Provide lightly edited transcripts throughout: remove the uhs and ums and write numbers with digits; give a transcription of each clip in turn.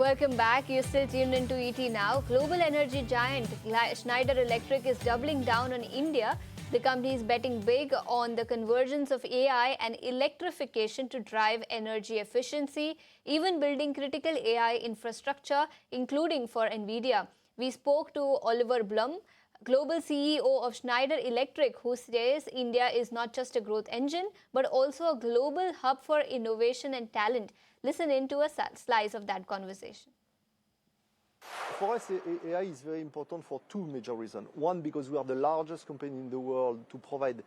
Welcome back. You're still tuned into ET Now. Global energy giant Schneider Electric is doubling down on India. The company is betting big on the convergence of AI and electrification to drive energy efficiency, even building critical AI infrastructure, including for nvidia. We spoke to Olivier Blum, Global CEO of Schneider Electric, who says India is not just a growth engine, but also a global hub for innovation and talent. Listen in to a slice of that conversation. For us, AI is very important for two major reasons. One, because we are the largest company in the world to provide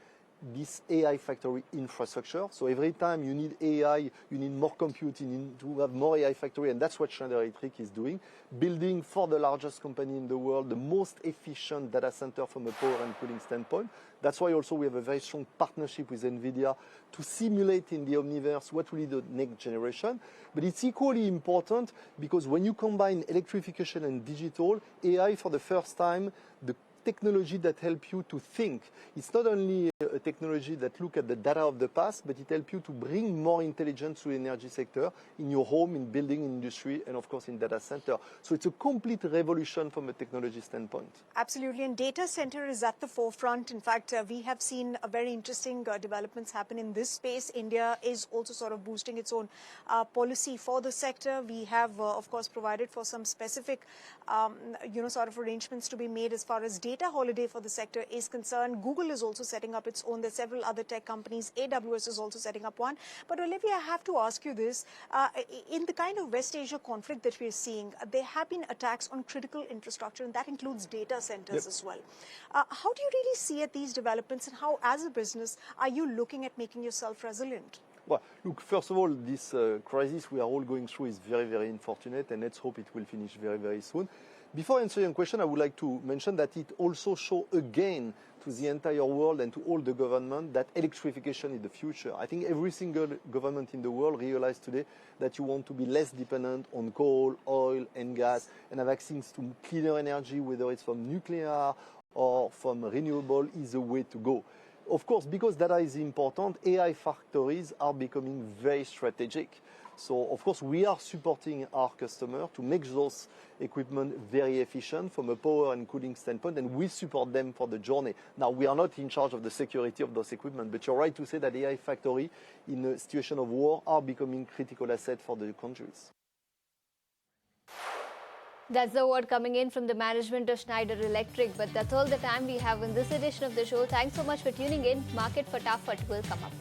this AI factory infrastructure. So every time you need AI, you need more compute, you need to have more AI factory, and that's what Schneider Electric is doing, building for the largest company in the world, the most efficient data center from a power and cooling standpoint. That's why also we have a very strong partnership with nvidia to simulate in the Omniverse what will be the next generation. But it's equally important because when you combine electrification and digital, AI for the first time, the technology that help you to think. It's not only a technology that look at the data of the past, but it helps you to bring more intelligence to the energy sector in your home, in building industry, and of course in data center. So it's a complete revolution from a technology standpoint. Absolutely, and data center is at the forefront. In fact, we have seen a very interesting developments happen in this space. India is also sort of boosting its own policy for the sector. We have, of course, provided for some specific, sort of arrangements to be made as far as data holiday for the sector is concerned. Google is also setting up its own. There's several other tech companies. AWS is also setting up one. But Olivier, I have to ask you this. In the kind of West Asia conflict that we're seeing, there have been attacks on critical infrastructure, and that includes data centers as well. How do you really see at these developments, and how, as a business, are you looking at making yourself resilient? Well, look, first of all, this crisis we are all going through is very, very unfortunate, and let's hope it will finish very, very soon. Before answering your question, I would like to mention that it also shows again to the entire world and to all the government that electrification is the future. I think every single government in the world realized today that you want to be less dependent on coal, oil, and gas, and have access to cleaner energy, whether it's from nuclear or from renewable, is the way to go. Of course, because data is important, AI factories are becoming very strategic. So, of course, we are supporting our customer to make those equipment very efficient from a power and cooling standpoint, and we support them for the journey. Now, we are not in charge of the security of those equipment, but you're right to say that AI factory in a situation of war are becoming critical asset for the countries. That's the word coming in from the management of Schneider Electric. But that's all the time we have in this edition of the show. Thanks so much for tuning in. Market Fatafat will come up.